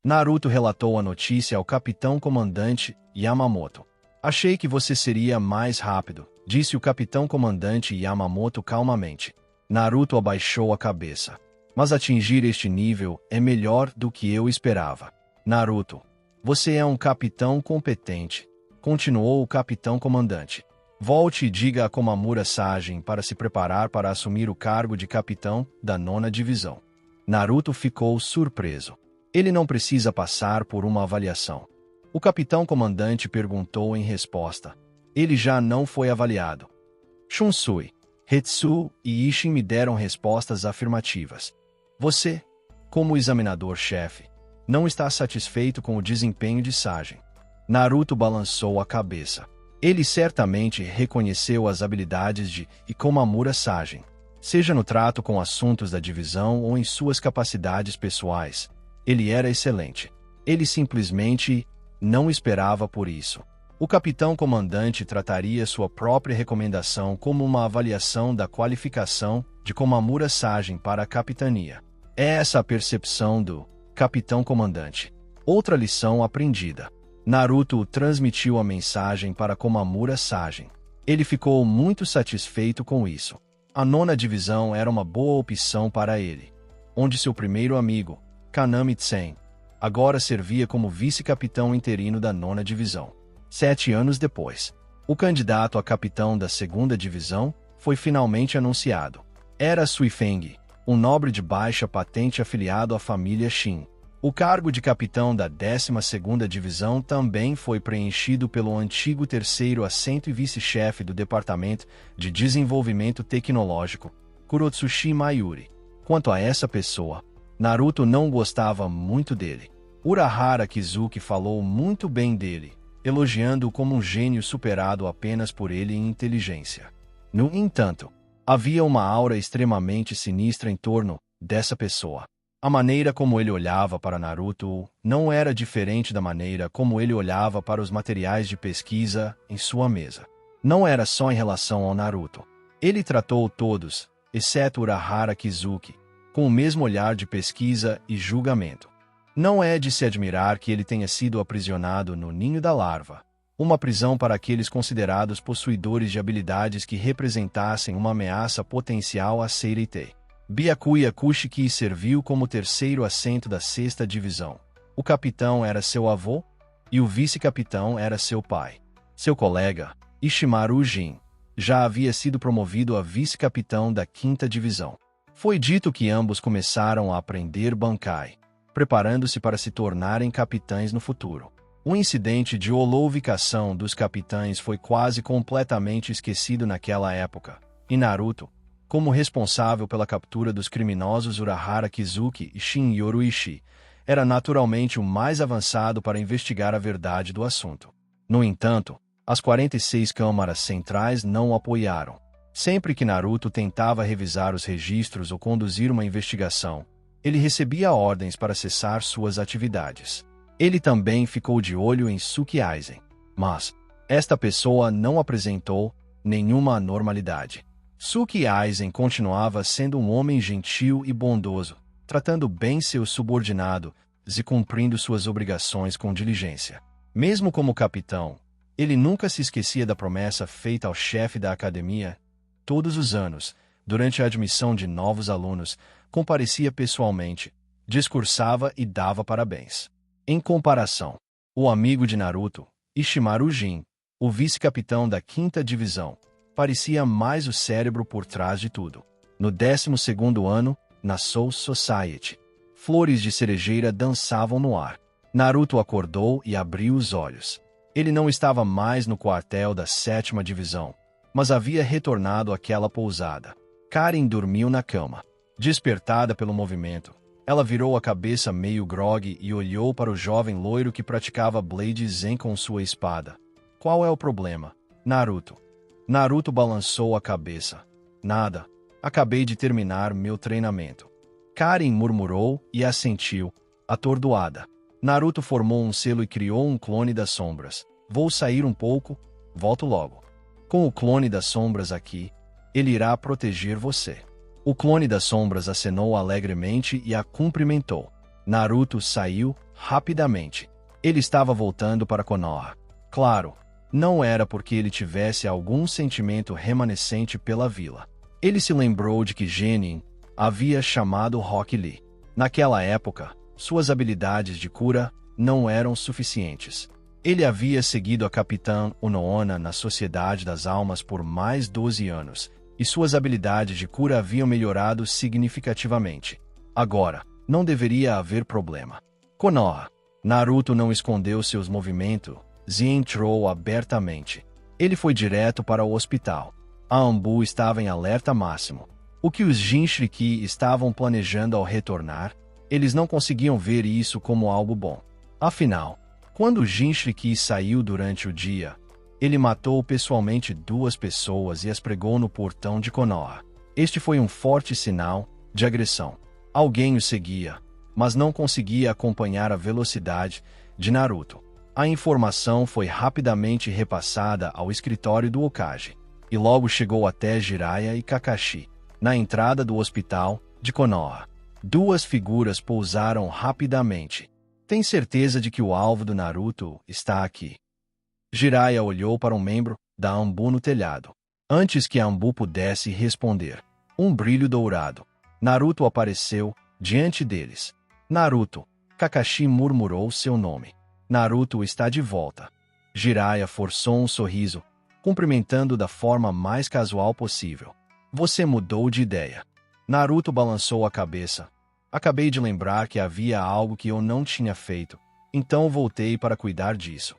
Naruto relatou a notícia ao capitão comandante Yamamoto. Achei que você seria mais rápido, disse o capitão comandante Yamamoto calmamente. Naruto abaixou a cabeça. Mas atingir este nível é melhor do que eu esperava. Naruto, você é um capitão competente, continuou o capitão comandante. Volte e diga a Komamura Sagen para se preparar para assumir o cargo de capitão da 9ª divisão. Naruto ficou surpreso. Ele não precisa passar por uma avaliação. O capitão comandante perguntou em resposta. Ele já não foi avaliado. Shunsui, Hetsu e Ishin me deram respostas afirmativas. Você, como examinador-chefe, não está satisfeito com o desempenho de Sagen. Naruto balançou a cabeça. Ele certamente reconheceu as habilidades de Komamura Sagen, seja no trato com assuntos da divisão ou em suas capacidades pessoais. Ele era excelente. Ele simplesmente não esperava por isso. O capitão comandante trataria sua própria recomendação como uma avaliação da qualificação de Komamura Sagen para a capitania. É essa a percepção do capitão comandante. Outra lição aprendida. Naruto transmitiu a mensagem para Komamura Sagen. Ele ficou muito satisfeito com isso. A 9ª divisão era uma boa opção para ele, onde seu primeiro amigo, Kanami Tsen, agora servia como vice-capitão interino da 9ª divisão. 7 anos depois, o candidato a capitão da 2ª divisão foi finalmente anunciado. Era Suifeng, um nobre de baixa patente afiliado à família Shin. O cargo de capitão da 12ª divisão também foi preenchido pelo antigo terceiro assento e vice-chefe do Departamento de Desenvolvimento Tecnológico, Kurotsushi Mayuri. Quanto a essa pessoa, Naruto não gostava muito dele. Urahara Kizuki falou muito bem dele, elogiando-o como um gênio superado apenas por ele em inteligência. No entanto, havia uma aura extremamente sinistra em torno dessa pessoa. A maneira como ele olhava para Naruto não era diferente da maneira como ele olhava para os materiais de pesquisa em sua mesa. Não era só em relação ao Naruto. Ele tratou todos, exceto Urahara Kizuki, com o mesmo olhar de pesquisa e julgamento. Não é de se admirar que ele tenha sido aprisionado no Ninho da Larva, uma prisão para aqueles considerados possuidores de habilidades que representassem uma ameaça potencial a Seirei. Byakuya Kushiki serviu como terceiro assento da 6ª divisão. O capitão era seu avô e o vice-capitão era seu pai. Seu colega, Ishimaru Jin, já havia sido promovido a vice-capitão da 5ª divisão. Foi dito que ambos começaram a aprender Bankai, preparando-se para se tornarem capitães no futuro. O incidente de holovicação dos capitães foi quase completamente esquecido naquela época, e Naruto, como responsável pela captura dos criminosos Urahara Kizuki e Shin Yoruishi, era naturalmente o mais avançado para investigar a verdade do assunto. No entanto, as 46 câmaras centrais não o apoiaram. Sempre que Naruto tentava revisar os registros ou conduzir uma investigação, ele recebia ordens para cessar suas atividades. Ele também ficou de olho em Suki Aizen, mas esta pessoa não apresentou nenhuma anormalidade. Suki Aizen continuava sendo um homem gentil e bondoso, tratando bem seu subordinado e cumprindo suas obrigações com diligência. Mesmo como capitão, ele nunca se esquecia da promessa feita ao chefe da academia. Todos os anos, durante a admissão de novos alunos, comparecia pessoalmente, discursava e dava parabéns. Em comparação, o amigo de Naruto, Ishimaru Jin, o vice-capitão da 5ª divisão, parecia mais o cérebro por trás de tudo. No 12º ano, na Soul Society, flores de cerejeira dançavam no ar. Naruto acordou e abriu os olhos. Ele não estava mais no quartel da 7ª divisão, mas havia retornado àquela pousada. Karen dormiu na cama. Despertada pelo movimento, ela virou a cabeça meio grogue e olhou para o jovem loiro que praticava Blade Zen com sua espada. Qual é o problema, Naruto? Naruto balançou a cabeça. Nada. Acabei de terminar meu treinamento. Karen murmurou e assentiu, atordoada. Naruto formou um selo e criou um clone das sombras. Vou sair um pouco, volto logo. Com o clone das sombras aqui, ele irá proteger você. O clone das sombras acenou alegremente e a cumprimentou. Naruto saiu rapidamente. Ele estava voltando para Konoha. Claro, não era porque ele tivesse algum sentimento remanescente pela vila. Ele se lembrou de que Genin havia chamado Rock Lee. Naquela época, suas habilidades de cura não eram suficientes. Ele havia seguido a Capitã Unoona na Sociedade das Almas por mais 12 anos, e suas habilidades de cura haviam melhorado significativamente. Agora, não deveria haver problema. Konoha. Naruto não escondeu seus movimentos e entrou abertamente. Ele foi direto para o hospital. A Anbu estava em alerta máximo. O que os Jinchuriki estavam planejando ao retornar, eles não conseguiam ver isso como algo bom. Afinal, quando o Jinchuriki saiu durante o dia, ele matou pessoalmente 2 pessoas e as pregou no portão de Konoha. Este foi um forte sinal de agressão. Alguém o seguia, mas não conseguia acompanhar a velocidade de Naruto. A informação foi rapidamente repassada ao escritório do Hokage, e logo chegou até Jiraiya e Kakashi. Na entrada do hospital de Konoha, 2 figuras pousaram rapidamente. Tem certeza de que o alvo do Naruto está aqui? Jiraiya olhou para um membro da Anbu no telhado. Antes que a Anbu pudesse responder, um brilho dourado. Naruto apareceu diante deles. Naruto. Kakashi murmurou seu nome. Naruto está de volta. Jiraiya forçou um sorriso, cumprimentando da forma mais casual possível. Você mudou de ideia. Naruto balançou a cabeça. Acabei de lembrar que havia algo que eu não tinha feito, então voltei para cuidar disso.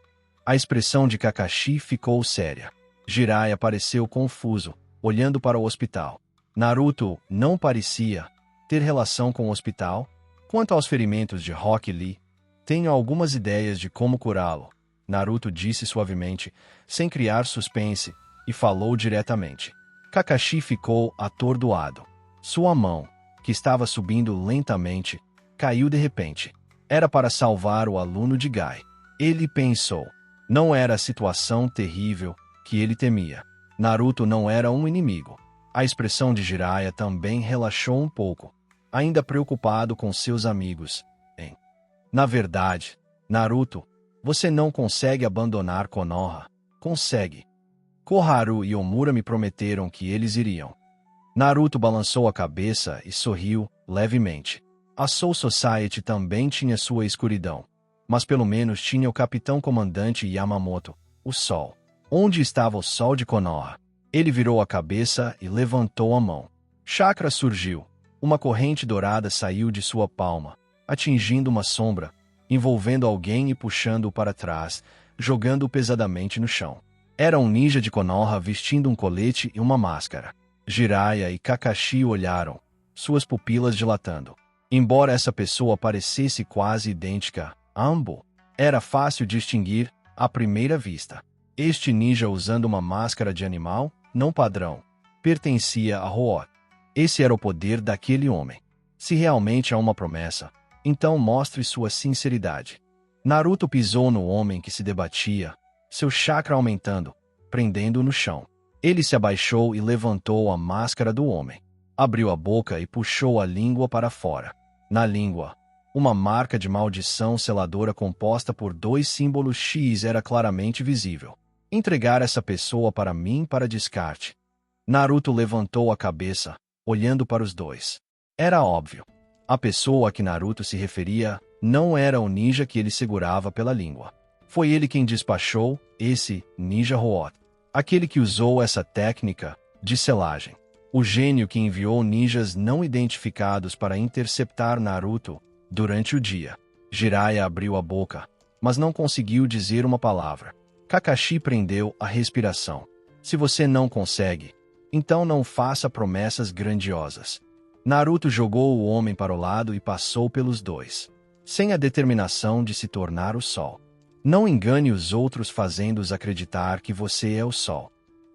A expressão de Kakashi ficou séria. Jiraiya pareceu confuso, olhando para o hospital. Naruto não parecia ter relação com o hospital. Quanto aos ferimentos de Rock Lee, tenho algumas ideias de como curá-lo, Naruto disse suavemente, sem criar suspense, e falou diretamente. Kakashi ficou atordoado. Sua mão, que estava subindo lentamente, caiu de repente. Era para salvar o aluno de Gai. Ele pensou. Não era a situação terrível que ele temia. Naruto não era um inimigo. A expressão de Jiraiya também relaxou um pouco, ainda preocupado com seus amigos. Na verdade, Naruto, você não consegue abandonar Konoha. Consegue. Koharu e Omura me prometeram que eles iriam. Naruto balançou a cabeça e sorriu levemente. A Soul Society também tinha sua escuridão, mas pelo menos tinha o Capitão Comandante Yamamoto, o Sol. Onde estava o Sol de Konoha? Ele virou a cabeça e levantou a mão. Chakra surgiu. Uma corrente dourada saiu de sua palma, atingindo uma sombra, envolvendo alguém e puxando-o para trás, jogando-o pesadamente no chão. Era um ninja de Konoha vestindo um colete e uma máscara. Jiraiya e Kakashi olharam, suas pupilas dilatando. Embora essa pessoa parecesse quase idêntica a Anbu, era fácil distinguir à primeira vista. Este ninja usando uma máscara de animal, não padrão, pertencia a Root. Esse era o poder daquele homem. Se realmente há uma promessa, então mostre sua sinceridade. Naruto pisou no homem que se debatia, seu chakra aumentando, prendendo-o no chão. Ele se abaixou e levantou a máscara do homem. Abriu a boca e puxou a língua para fora. Na língua, uma marca de maldição seladora composta por 2 símbolos X era claramente visível. Entregar essa pessoa para mim para descarte. Naruto levantou a cabeça, olhando para os dois. Era óbvio. A pessoa a que Naruto se referia não era o ninja que ele segurava pela língua. Foi ele quem despachou esse ninja Root. Aquele que usou essa técnica de selagem. O gênio que enviou ninjas não identificados para interceptar Naruto durante o dia. Jiraiya abriu a boca, mas não conseguiu dizer uma palavra. Kakashi prendeu a respiração. Se você não consegue, então não faça promessas grandiosas. Naruto jogou o homem para o lado e passou pelos dois, sem a determinação de se tornar o sol. Não engane os outros fazendo-os acreditar que você é o sol.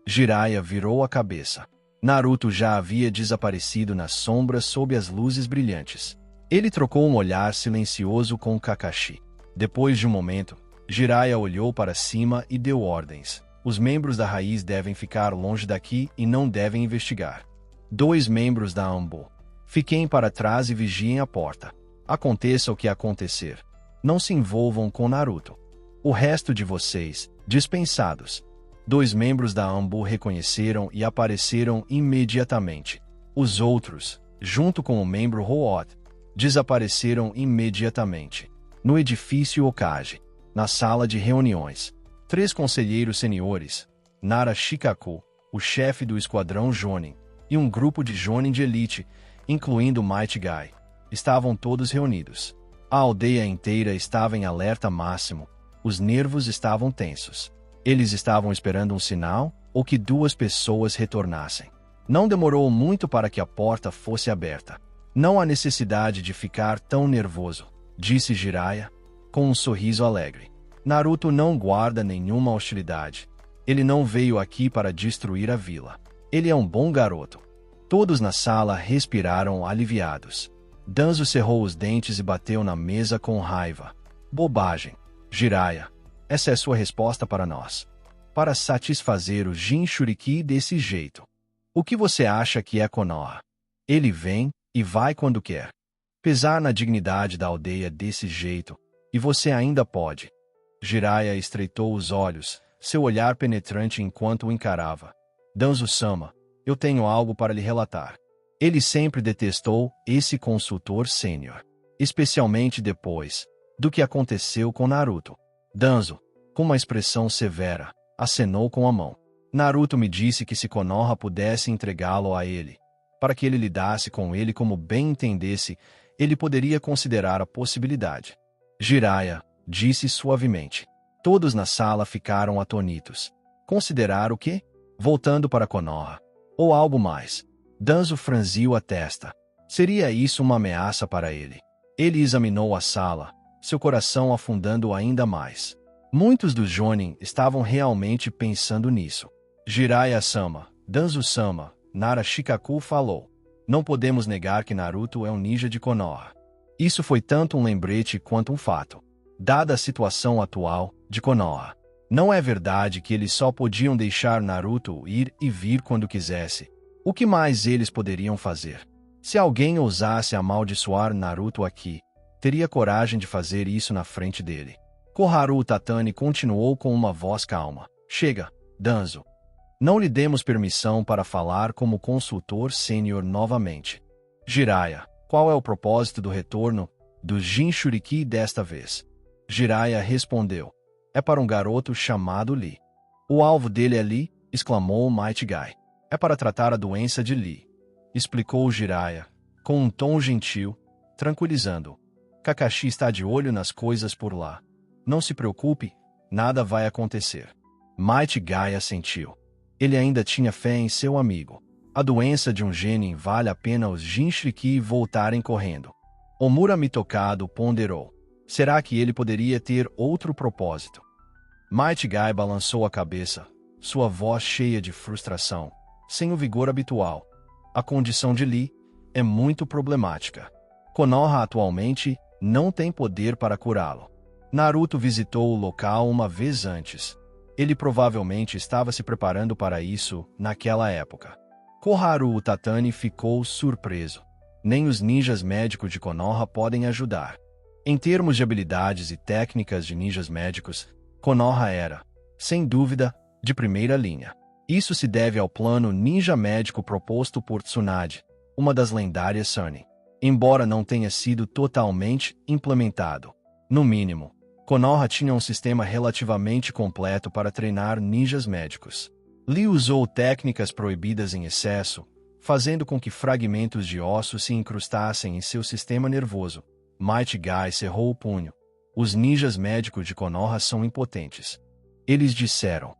Jiraiya virou a cabeça. Naruto já havia desaparecido nas sombras sob as luzes brilhantes. Ele trocou um olhar silencioso com Kakashi. Depois de um momento, Jiraiya olhou para cima e deu ordens. Os membros da raiz devem ficar longe daqui e não devem investigar. 2 membros da Anbu. Fiquem para trás e vigiem a porta. Aconteça o que acontecer. Não se envolvam com Naruto. O resto de vocês, dispensados. 2 membros da ANBU reconheceram e apareceram imediatamente. Os outros, junto com o membro Root, desapareceram imediatamente. No edifício Okage, na sala de reuniões, 3 conselheiros seniores, Nara Shikaku, o chefe do esquadrão Jonin, e um grupo de Jonin de elite, incluindo Might Guy, estavam todos reunidos. A aldeia inteira estava em alerta máximo, os nervos estavam tensos. Eles estavam esperando um sinal ou que 2 pessoas retornassem. Não demorou muito para que a porta fosse aberta. Não há necessidade de ficar tão nervoso, disse Jiraiya, com um sorriso alegre. Naruto não guarda nenhuma hostilidade. Ele não veio aqui para destruir a vila. Ele é um bom garoto. Todos na sala respiraram aliviados. Danzo cerrou os dentes e bateu na mesa com raiva. Bobagem. Jiraiya, essa é sua resposta para nós. Para satisfazer o Jinchuriki desse jeito. O que você acha que é Konoha? Ele vem e vai quando quer. Pesar na dignidade da aldeia desse jeito, e você ainda pode. Jiraiya estreitou os olhos, seu olhar penetrante enquanto o encarava. Danzo-sama, eu tenho algo para lhe relatar. Ele sempre detestou esse consultor sênior, especialmente depois do que aconteceu com Naruto. Danzo, com uma expressão severa, acenou com a mão. Naruto me disse que se Konoha pudesse entregá-lo a ele, para que ele lidasse com ele como bem entendesse, ele poderia considerar a possibilidade. Jiraiya, disse suavemente. Todos na sala ficaram atônitos. Considerar o quê? Voltando para Konoha. Ou algo mais. Danzo franziu a testa. Seria isso uma ameaça para ele? Ele examinou a sala, seu coração afundando ainda mais. Muitos dos Jonin estavam realmente pensando nisso. Jiraiya-sama, Danzo-sama, Nara Shikaku falou. Não podemos negar que Naruto é um ninja de Konoha. Isso foi tanto um lembrete quanto um fato. Dada a situação atual de Konoha, não é verdade que eles só podiam deixar Naruto ir e vir quando quisesse. O que mais eles poderiam fazer? Se alguém ousasse amaldiçoar Naruto aqui, teria coragem de fazer isso na frente dele. Koharu Tatani continuou com uma voz calma. Chega, Danzo. Não lhe demos permissão para falar como consultor sênior novamente. Jiraiya, qual é o propósito do retorno do Jinchuriki desta vez? Jiraiya respondeu. É para um garoto chamado Lee. O alvo dele é Lee, exclamou Might Guy. É para tratar a doença de Lee, explicou Jiraiya, com um tom gentil, tranquilizando. Kakashi está de olho nas coisas por lá. Não se preocupe, nada vai acontecer. Might Guy assentiu. Ele ainda tinha fé em seu amigo. A doença de um genin vale a pena os Jinchuriki voltarem correndo. Omura Mitokado ponderou. Será que ele poderia ter outro propósito? Might Guy balançou a cabeça, sua voz cheia de frustração, sem o vigor habitual. A condição de Lee é muito problemática. Konoha atualmente não tem poder para curá-lo. Naruto visitou o local uma vez antes. Ele provavelmente estava se preparando para isso naquela época. Koharu Tatani ficou surpreso. Nem os ninjas médicos de Konoha podem ajudar. Em termos de habilidades e técnicas de ninjas médicos, Konoha era, sem dúvida, de primeira linha. Isso se deve ao plano ninja médico proposto por Tsunade, uma das lendárias Chunin. Embora não tenha sido totalmente implementado, no mínimo, Konoha tinha um sistema relativamente completo para treinar ninjas médicos. Lee usou técnicas proibidas em excesso, fazendo com que fragmentos de ossos se incrustassem em seu sistema nervoso. Might Guy cerrou o punho. Os ninjas médicos de Konoha são impotentes. Eles disseram.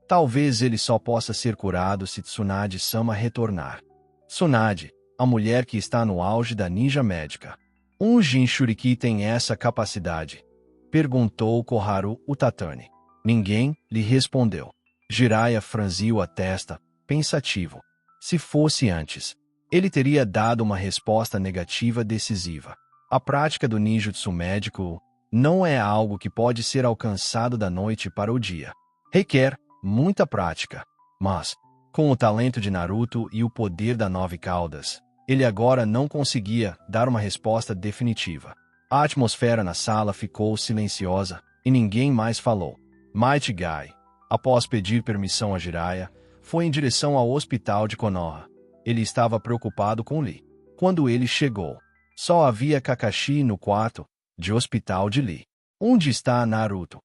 Talvez ele só possa ser curado se Tsunade-sama retornar. Tsunade, a mulher que está no auge da ninja médica. Um Jinchuriki tem essa capacidade? Perguntou Koharu Tatani. Ninguém lhe respondeu. Jiraiya franziu a testa, pensativo. Se fosse antes, ele teria dado uma resposta negativa decisiva. A prática do ninjutsu médico não é algo que pode ser alcançado da noite para o dia. Requer muita prática. Mas, com o talento de Naruto e o poder da Nove Caudas, ele agora não conseguia dar uma resposta definitiva. A atmosfera na sala ficou silenciosa e ninguém mais falou. Might Guy, após pedir permissão a Jiraiya, foi em direção ao hospital de Konoha. Ele estava preocupado com Lee. Quando ele chegou, só havia Kakashi no quarto de hospital de Lee. Onde está Naruto?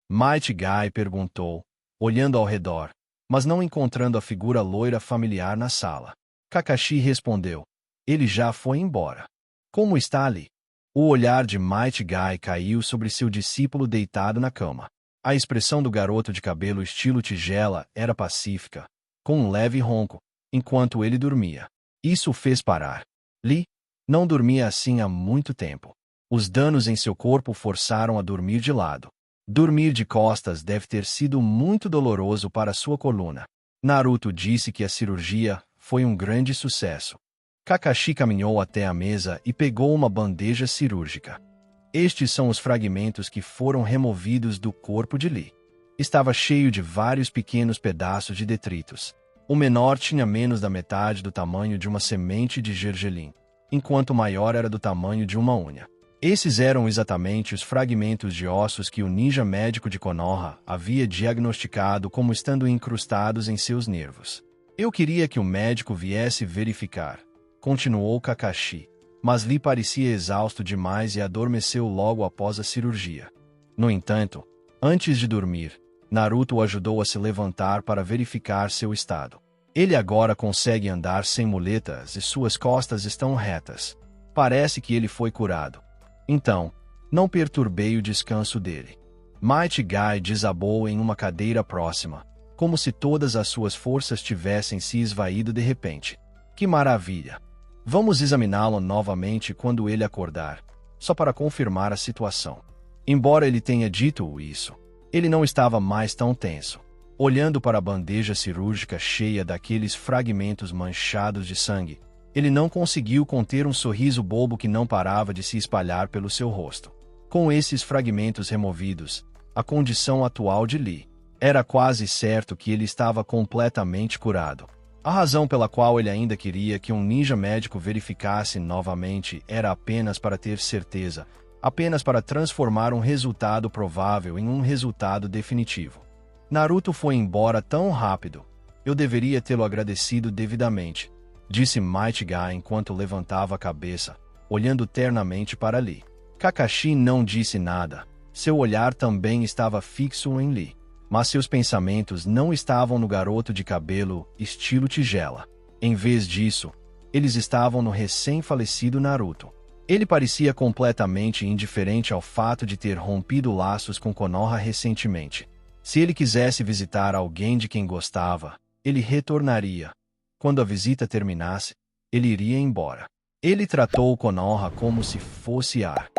Might Guy perguntou, olhando ao redor, mas não encontrando a figura loira familiar na sala. Kakashi respondeu, ele já foi embora. Como está Lee? O olhar de Might Guy caiu sobre seu discípulo deitado na cama. A expressão do garoto de cabelo estilo tigela era pacífica, com um leve ronco, enquanto ele dormia. Isso o fez parar. Lee não dormia assim há muito tempo. Os danos em seu corpo forçaram a dormir de lado. Dormir de costas deve ter sido muito doloroso para sua coluna. Naruto disse que a cirurgia foi um grande sucesso. Kakashi caminhou até a mesa e pegou uma bandeja cirúrgica. Estes são os fragmentos que foram removidos do corpo de Lee. Estava cheio de vários pequenos pedaços de detritos. O menor tinha menos da metade do tamanho de uma semente de gergelim, enquanto o maior era do tamanho de uma unha. Esses eram exatamente os fragmentos de ossos que o ninja médico de Konoha havia diagnosticado como estando incrustados em seus nervos. Eu queria que o médico viesse verificar, continuou Kakashi, mas Lee parecia exausto demais e adormeceu logo após a cirurgia. No entanto, antes de dormir, Naruto o ajudou a se levantar para verificar seu estado. Ele agora consegue andar sem muletas e suas costas estão retas. Parece que ele foi curado. Então, não perturbei o descanso dele. Might Guy desabou em uma cadeira próxima, como se todas as suas forças tivessem se esvaído de repente. Que maravilha! Vamos examiná-lo novamente quando ele acordar, só para confirmar a situação. Embora ele tenha dito isso, ele não estava mais tão tenso. Olhando para a bandeja cirúrgica cheia daqueles fragmentos manchados de sangue, ele não conseguiu conter um sorriso bobo que não parava de se espalhar pelo seu rosto. Com esses fragmentos removidos, a condição atual de Lee era quase certo que ele estava completamente curado. A razão pela qual ele ainda queria que um ninja médico verificasse novamente era apenas para ter certeza, apenas para transformar um resultado provável em um resultado definitivo. Naruto foi embora tão rápido. Eu deveria tê-lo agradecido devidamente, disse Might Guy enquanto levantava a cabeça, olhando ternamente para Lee. Kakashi não disse nada. Seu olhar também estava fixo em Lee. Mas seus pensamentos não estavam no garoto de cabelo estilo tigela. Em vez disso, eles estavam no recém-falecido Naruto. Ele parecia completamente indiferente ao fato de ter rompido laços com Konoha recentemente. Se ele quisesse visitar alguém de quem gostava, ele retornaria. Quando a visita terminasse, ele iria embora. Ele tratou Konoha como se fosse ar.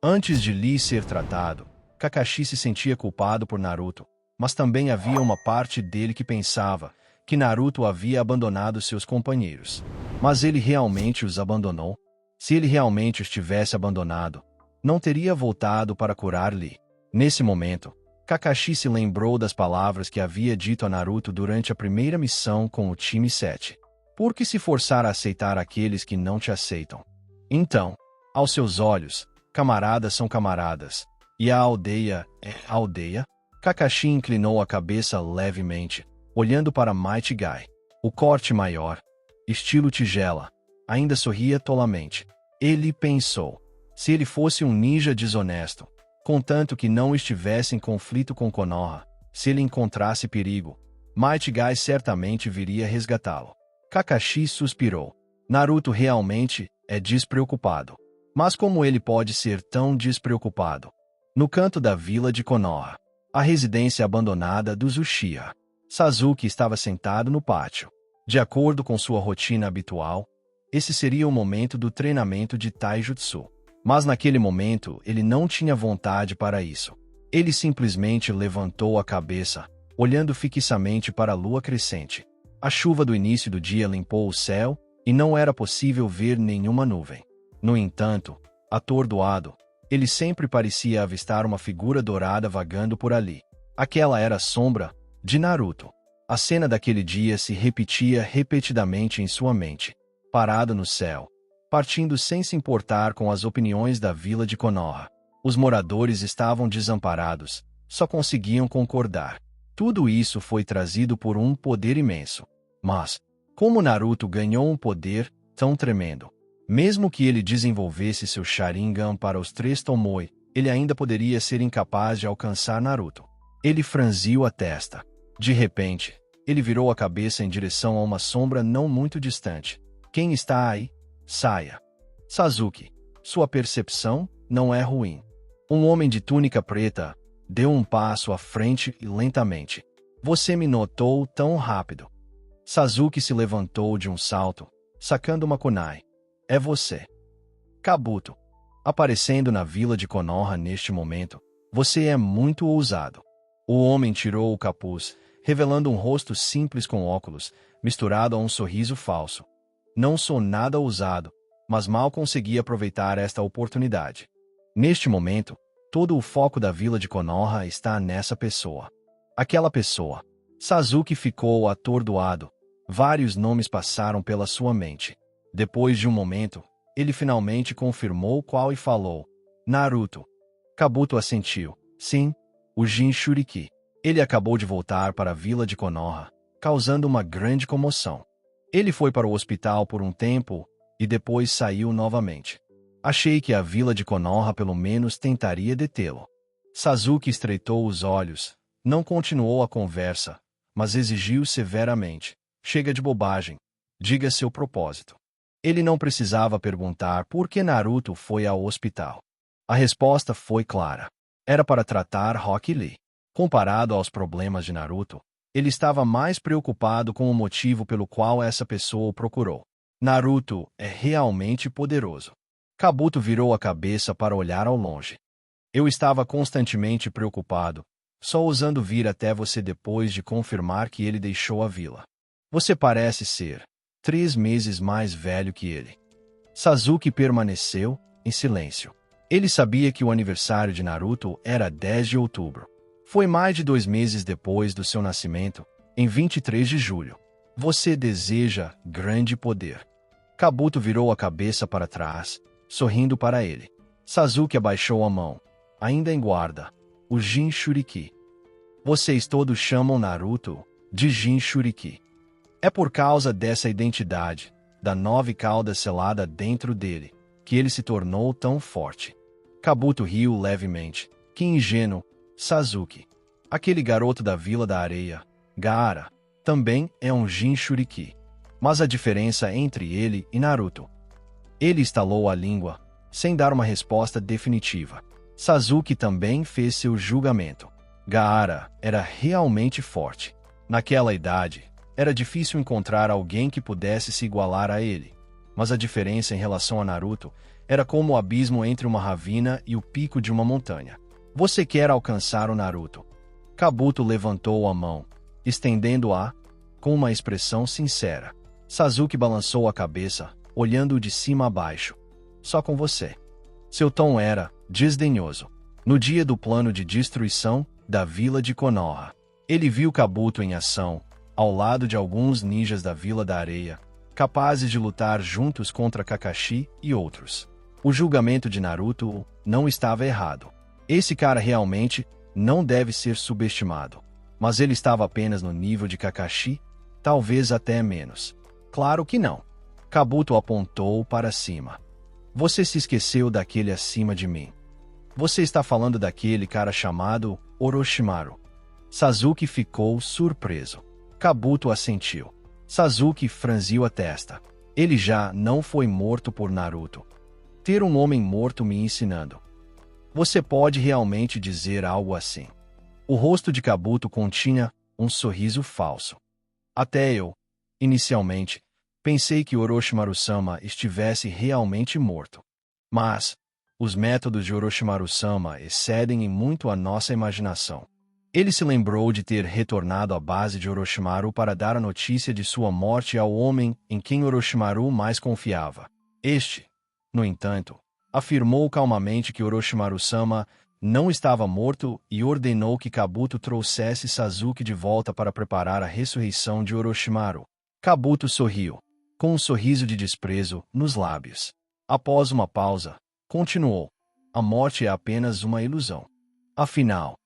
Antes de Lee ser tratado, Kakashi se sentia culpado por Naruto. Mas também havia uma parte dele que pensava que Naruto havia abandonado seus companheiros. Mas ele realmente os abandonou? Se ele realmente os tivesse abandonado, não teria voltado para curar Lee. Nesse momento, Kakashi se lembrou das palavras que havia dito a Naruto durante a primeira missão com o time 7. Por que se forçar a aceitar aqueles que não te aceitam? Então, aos seus olhos, camaradas são camaradas, e a aldeia é aldeia? Kakashi inclinou a cabeça levemente, olhando para Might Guy. O corte maior, estilo tigela, ainda sorria tolamente. Ele pensou, se ele fosse um ninja desonesto, contanto que não estivesse em conflito com Konoha, se ele encontrasse perigo, Might Guy certamente viria resgatá-lo. Kakashi suspirou. Naruto realmente é despreocupado. Mas como ele pode ser tão despreocupado? No canto da vila de Konoha, a residência abandonada dos Uchiha, Sasuke estava sentado no pátio. De acordo com sua rotina habitual, esse seria o momento do treinamento de Taijutsu. Mas naquele momento ele não tinha vontade para isso. Ele simplesmente levantou a cabeça, olhando fixamente para a lua crescente. A chuva do início do dia limpou o céu e não era possível ver nenhuma nuvem. No entanto, atordoado, ele sempre parecia avistar uma figura dourada vagando por ali. Aquela era a sombra de Naruto. A cena daquele dia se repetia repetidamente em sua mente. Parado no céu, partindo sem se importar com as opiniões da vila de Konoha. Os moradores estavam desamparados, só conseguiam concordar. Tudo isso foi trazido por um poder imenso. Mas, como Naruto ganhou um poder tão tremendo? Mesmo que ele desenvolvesse seu Sharingan para os 3 Tomoe, ele ainda poderia ser incapaz de alcançar Naruto. Ele franziu a testa. De repente, ele virou a cabeça em direção a uma sombra não muito distante. Quem está aí? Saia. Sasuke. Sua percepção não é ruim. Um homem de túnica preta deu um passo à frente e lentamente. Você me notou tão rápido. Sasuke se levantou de um salto, sacando uma kunai. É você. Kabuto. Aparecendo na vila de Konoha neste momento, você é muito ousado. O homem tirou o capuz, revelando um rosto simples com óculos, misturado a um sorriso falso. Não sou nada ousado, mas mal consegui aproveitar esta oportunidade. Neste momento, todo o foco da vila de Konoha está nessa pessoa. Aquela pessoa. Sasuke ficou atordoado. Vários nomes passaram pela sua mente. Depois de um momento, ele finalmente confirmou qual e falou. Naruto. Kabuto assentiu. Sim, o Jinchuriki. Ele acabou de voltar para a vila de Konoha, causando uma grande comoção. Ele foi para o hospital por um tempo e depois saiu novamente. Achei que a vila de Konoha pelo menos tentaria detê-lo. Sasuke estreitou os olhos, não continuou a conversa, mas exigiu severamente. Chega de bobagem. Diga seu propósito. Ele não precisava perguntar por que Naruto foi ao hospital. A resposta foi clara. Era para tratar Rock Lee. Comparado aos problemas de Naruto, ele estava mais preocupado com o motivo pelo qual essa pessoa o procurou. Naruto é realmente poderoso. Kabuto virou a cabeça para olhar ao longe. Eu estava constantemente preocupado, só ousando vir até você depois de confirmar que ele deixou a vila. Você parece ser 3 meses mais velho que ele. Sasuke permaneceu em silêncio. Ele sabia que o aniversário de Naruto era 10 de outubro. Foi mais de 2 meses depois do seu nascimento, em 23 de julho. Você deseja grande poder. Kabuto virou a cabeça para trás, sorrindo para ele. Sasuke abaixou a mão. Ainda em guarda. O Jinchuriki. Vocês todos chamam Naruto de Jinchuriki. É por causa dessa identidade, da 9 caudas selada dentro dele, que ele se tornou tão forte. Kabuto riu levemente. Que ingênuo, Sasuke. Aquele garoto da Vila da Areia, Gaara, também é um Jinchuriki. Mas a diferença entre ele e Naruto. Ele estalou a língua, sem dar uma resposta definitiva. Sasuke também fez seu julgamento. Gaara era realmente forte. Naquela idade, era difícil encontrar alguém que pudesse se igualar a ele. Mas a diferença em relação a Naruto era como o abismo entre uma ravina e o pico de uma montanha. Você quer alcançar o Naruto. Kabuto levantou a mão, estendendo-a, com uma expressão sincera. Sasuke balançou a cabeça, olhando-o de cima a baixo. Só com você. Seu tom era desdenhoso. No dia do plano de destruição da vila de Konoha, ele viu Kabuto em ação, ao lado de alguns ninjas da Vila da Areia, capazes de lutar juntos contra Kakashi e outros. O julgamento de Naruto não estava errado. Esse cara realmente não deve ser subestimado. Mas ele estava apenas no nível de Kakashi, talvez até menos. Claro que não. Kabuto apontou para cima. Você se esqueceu daquele acima de mim. Você está falando daquele cara chamado Orochimaru. Sasuke ficou surpreso. Kabuto assentiu. Sasuke franziu a testa. Ele já não foi morto por Naruto. Ter um homem morto me ensinando. Você pode realmente dizer algo assim? O rosto de Kabuto continha um sorriso falso. Até eu, inicialmente, pensei que Orochimaru-sama estivesse realmente morto. Mas os métodos de Orochimaru-sama excedem em muito a nossa imaginação. Ele se lembrou de ter retornado à base de Orochimaru para dar a notícia de sua morte ao homem em quem Orochimaru mais confiava. Este, no entanto, afirmou calmamente que Orochimaru-sama não estava morto e ordenou que Kabuto trouxesse Sasuke de volta para preparar a ressurreição de Orochimaru. Kabuto sorriu. com um sorriso de desprezo nos lábios. Após uma pausa, continuou: a morte é apenas uma ilusão. Afinal,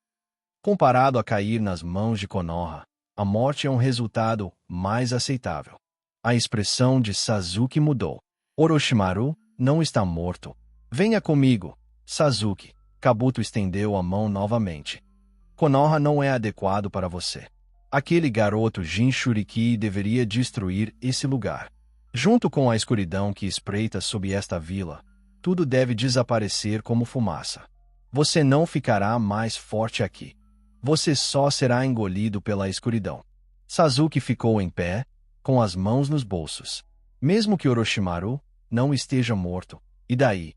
comparado a cair nas mãos de Konoha, a morte é um resultado mais aceitável. A expressão de Sasuke mudou. Orochimaru não está morto. Venha comigo, Sasuke. Kabuto estendeu a mão novamente. Konoha não é adequado para você. Aquele garoto Jinchuriki deveria destruir esse lugar. Junto com a escuridão que espreita sob esta vila, tudo deve desaparecer como fumaça. Você não ficará mais forte aqui. Você só será engolido pela escuridão. Sasuke ficou em pé, com as mãos nos bolsos. Mesmo que Orochimaru não esteja morto, e daí?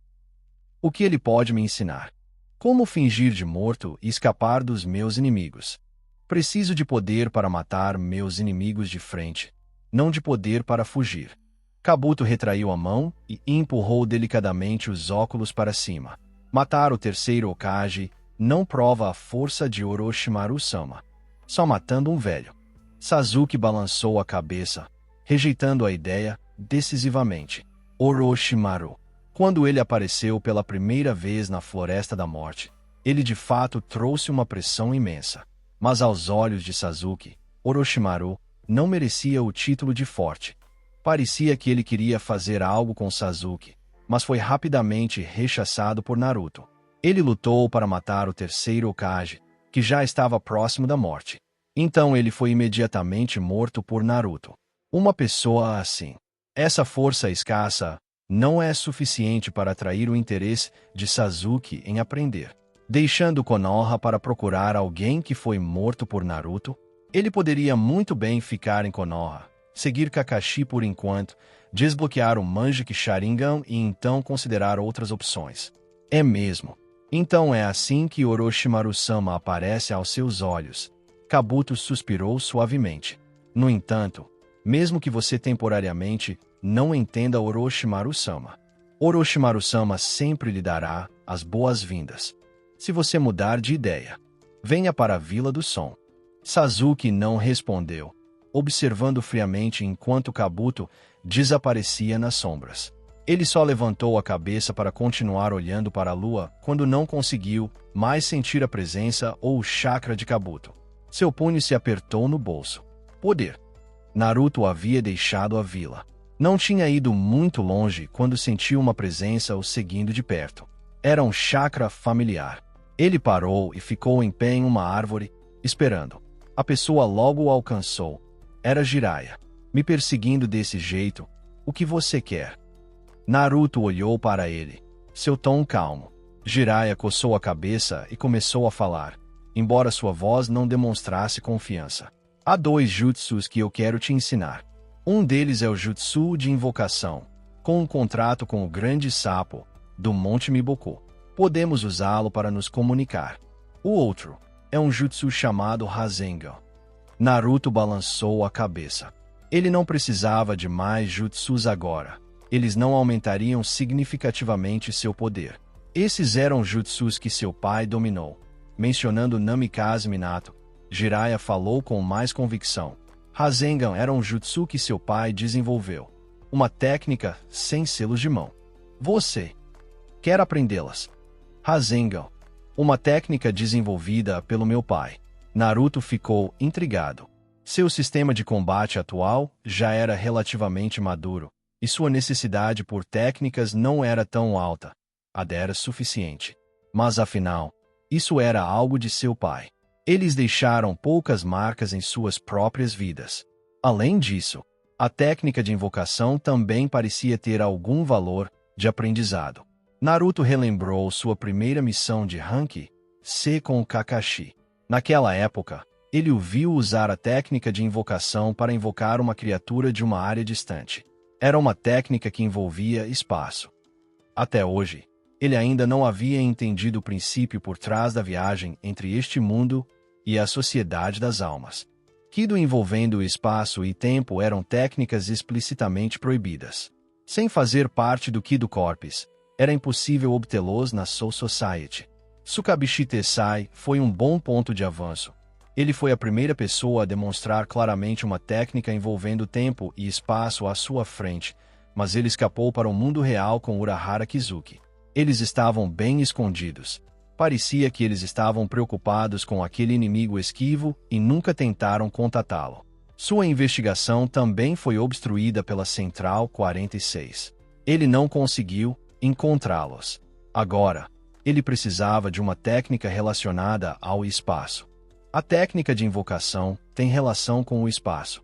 O que ele pode me ensinar? Como fingir de morto e escapar dos meus inimigos? Preciso de poder para matar meus inimigos de frente, não de poder para fugir. Kabuto retraiu a mão e empurrou delicadamente os óculos para cima. Matar o terceiro Hokage não prova a força de Orochimaru-sama. Só matando um velho. Sasuke balançou a cabeça, rejeitando a ideia decisivamente. Orochimaru. Quando ele apareceu pela primeira vez na Floresta da Morte, ele de fato trouxe uma pressão imensa. Mas aos olhos de Sasuke, Orochimaru não merecia o título de forte. Parecia que ele queria fazer algo com Sasuke, mas foi rapidamente rechaçado por Naruto. Ele lutou para matar o terceiro Hokage, que já estava próximo da morte. Então ele foi imediatamente morto por Naruto. Uma pessoa assim, essa força escassa, não é suficiente para atrair o interesse de Sasuke em aprender. Deixando Konoha para procurar alguém que foi morto por Naruto, ele poderia muito bem ficar em Konoha, seguir Kakashi por enquanto, desbloquear o Magic Sharingan e então considerar outras opções. É mesmo. Então é assim que Orochimaru-sama aparece aos seus olhos. Kabuto suspirou suavemente. No entanto, mesmo que você temporariamente não entenda Orochimaru-sama, Orochimaru-sama sempre lhe dará as boas-vindas. Se você mudar de ideia, venha para a Vila do Som. Sasuke não respondeu, observando friamente enquanto Kabuto desaparecia nas sombras. Ele só levantou a cabeça para continuar olhando para a lua quando não conseguiu mais sentir a presença ou o chakra de Kabuto. Seu punho se apertou no bolso. Poder. Naruto havia deixado a vila. Não tinha ido muito longe quando sentiu uma presença o seguindo de perto. Era um chakra familiar. Ele parou e ficou em pé em uma árvore, esperando. A pessoa logo o alcançou. Era Jiraiya. Me perseguindo desse jeito, o que você quer? Naruto olhou para ele. Seu tom calmo. Jiraiya coçou a cabeça e começou a falar, embora sua voz não demonstrasse confiança. Há 2 jutsus que eu quero te ensinar. Um deles é o jutsu de invocação, com um contrato com o grande sapo do Monte Miboku. Podemos usá-lo para nos comunicar. O outro é um jutsu chamado Rasengan. Naruto balançou a cabeça. Ele não precisava de mais jutsus agora. Eles não aumentariam significativamente seu poder. Esses eram jutsus que seu pai dominou. Mencionando Namikaze Minato, Jiraiya falou com mais convicção. Rasengan era um jutsu que seu pai desenvolveu. Uma técnica sem selos de mão. Você quer aprendê-las? Rasengan. Uma técnica desenvolvida pelo meu pai. Naruto ficou intrigado. Seu sistema de combate atual já era relativamente maduro, e sua necessidade por técnicas não era tão alta. A era suficiente. Mas afinal, isso era algo de seu pai. Eles deixaram poucas marcas em suas próprias vidas. Além disso, a técnica de invocação também parecia ter algum valor de aprendizado. Naruto relembrou sua primeira missão de Rank C com o Kakashi. Naquela época, ele o viu usar a técnica de invocação para invocar uma criatura de uma área distante. Era uma técnica que envolvia espaço. Até hoje, ele ainda não havia entendido o princípio por trás da viagem entre este mundo e a sociedade das almas. Kido envolvendo espaço e tempo eram técnicas explicitamente proibidas. Sem fazer parte do Kido Corpus, era impossível obtê-los na Soul Society. Tsukabishi Tessai foi um bom ponto de avanço, Ele foi a primeira pessoa a demonstrar claramente uma técnica envolvendo tempo e espaço à sua frente, mas ele escapou para o mundo real com Urahara Kizuki. Eles estavam bem escondidos. Parecia que eles estavam preocupados com aquele inimigo esquivo e nunca tentaram contatá-lo. Sua investigação também foi obstruída pela Central 46. Ele não conseguiu encontrá-los. Agora, ele precisava de uma técnica relacionada ao espaço. A técnica de invocação tem relação com o espaço.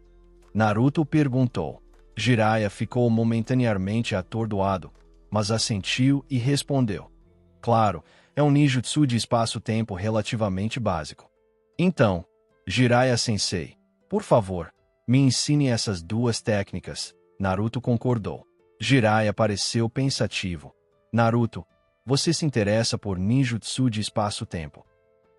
Naruto perguntou. Jiraiya ficou momentaneamente atordoado, mas assentiu e respondeu. Claro, é um ninjutsu de espaço-tempo relativamente básico. Então, Jiraiya-sensei, por favor, me ensine essas duas técnicas. Naruto concordou. Jiraiya pareceu pensativo. Naruto, você se interessa por ninjutsu de espaço-tempo.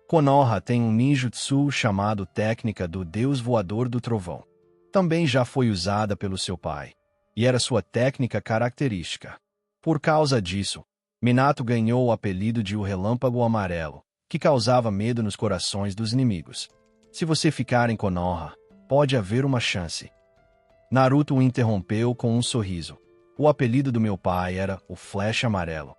Konoha tem um ninjutsu chamado Técnica do Deus Voador do Trovão. Também já foi usada pelo seu pai, e era sua técnica característica. Por causa disso, Minato ganhou o apelido de o Relâmpago Amarelo, que causava medo nos corações dos inimigos. Se você ficar em Konoha, pode haver uma chance. Naruto o interrompeu com um sorriso. O apelido do meu pai era o Flecha Amarelo.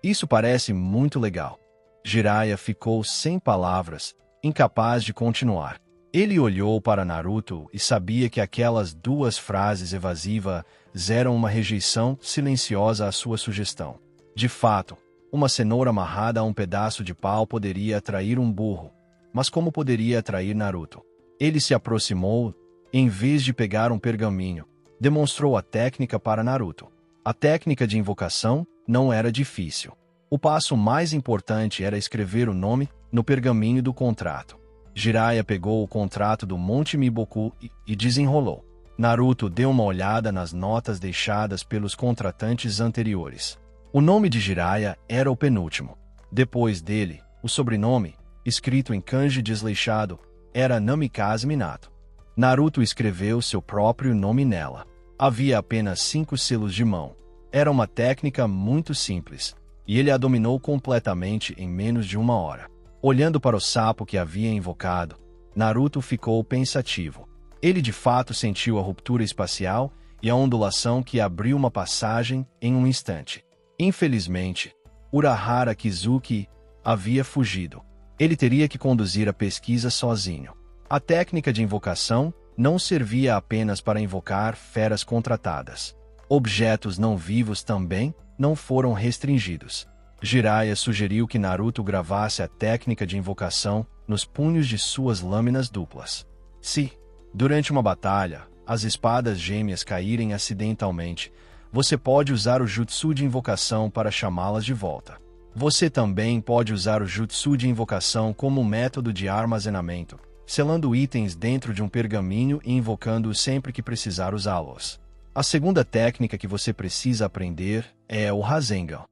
Isso parece muito legal. Jiraiya ficou sem palavras, incapaz de continuar. Ele olhou para Naruto e sabia que aquelas duas frases evasivas eram uma rejeição silenciosa à sua sugestão. De fato, uma cenoura amarrada a um pedaço de pau poderia atrair um burro, mas como poderia atrair Naruto? Ele se aproximou, e, em vez de pegar um pergaminho, demonstrou a técnica para Naruto. A técnica de invocação não era difícil. O passo mais importante era escrever o nome no pergaminho do contrato. Jiraiya pegou o contrato do Monte Miboku e desenrolou. Naruto deu uma olhada nas notas deixadas pelos contratantes anteriores. O nome de Jiraiya era o penúltimo. Depois dele, o sobrenome, escrito em kanji desleixado, era Namikaze Minato. Naruto escreveu seu próprio nome nela. Havia apenas 5 selos de mão. Era uma técnica muito simples, e ele a dominou completamente em menos de 1 hora. Olhando para o sapo que havia invocado, Naruto ficou pensativo. Ele de fato sentiu a ruptura espacial e a ondulação que abriu uma passagem em um instante. Infelizmente, Urahara Kizuki havia fugido. Ele teria que conduzir a pesquisa sozinho. A técnica de invocação não servia apenas para invocar feras contratadas. Objetos não vivos também não foram restringidos. Jiraiya sugeriu que Naruto gravasse a técnica de invocação nos punhos de suas lâminas duplas. Se, durante uma batalha, as espadas gêmeas caírem acidentalmente, você pode usar o jutsu de invocação para chamá-las de volta. Você também pode usar o jutsu de invocação como método de armazenamento, selando itens dentro de um pergaminho e invocando-os sempre que precisar usá-los. A segunda técnica que você precisa aprender é o Rasengan,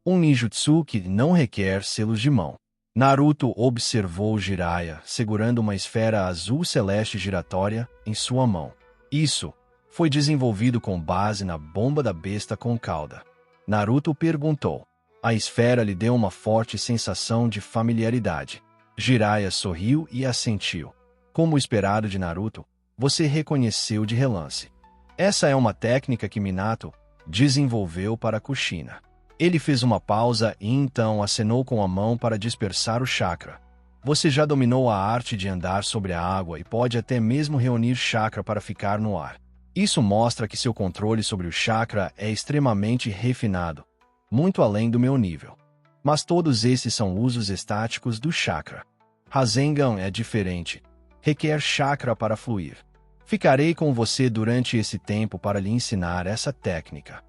um ninjutsu que não requer selos de mão. Naruto observou Jiraiya segurando uma esfera azul celeste giratória em sua mão. Isso foi desenvolvido com base na bomba da besta com cauda. Naruto perguntou. A esfera lhe deu uma forte sensação de familiaridade. Jiraiya sorriu e assentiu. Como esperado de Naruto, você reconheceu de relance. Essa é uma técnica que Minato desenvolveu para Kushina. Ele fez uma pausa e então acenou com a mão para dispersar o chakra. Você já dominou a arte de andar sobre a água e pode até mesmo reunir chakra para ficar no ar. Isso mostra que seu controle sobre o chakra é extremamente refinado, muito além do meu nível. Mas todos esses são usos estáticos do chakra. Rasengan é diferente. Requer chakra para fluir. Ficarei com você durante esse tempo para lhe ensinar essa técnica.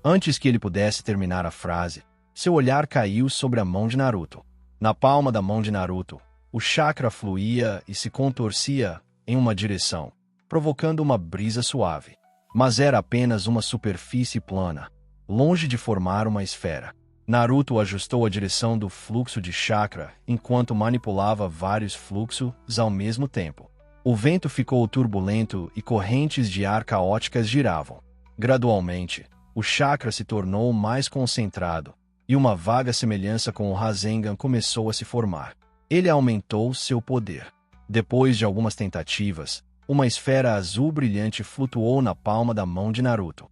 Antes que ele pudesse terminar a frase, seu olhar caiu sobre a mão de Naruto. Na palma da mão de Naruto, o chakra fluía e se contorcia em uma direção, provocando uma brisa suave. Mas era apenas uma superfície plana, longe de formar uma esfera. Naruto ajustou a direção do fluxo de chakra enquanto manipulava vários fluxos ao mesmo tempo. O vento ficou turbulento e correntes de ar caóticas giravam. Gradualmente, o chakra se tornou mais concentrado, e uma vaga semelhança com o Rasengan começou a se formar. Ele aumentou seu poder. Depois de algumas tentativas, uma esfera azul brilhante flutuou na palma da mão de Naruto.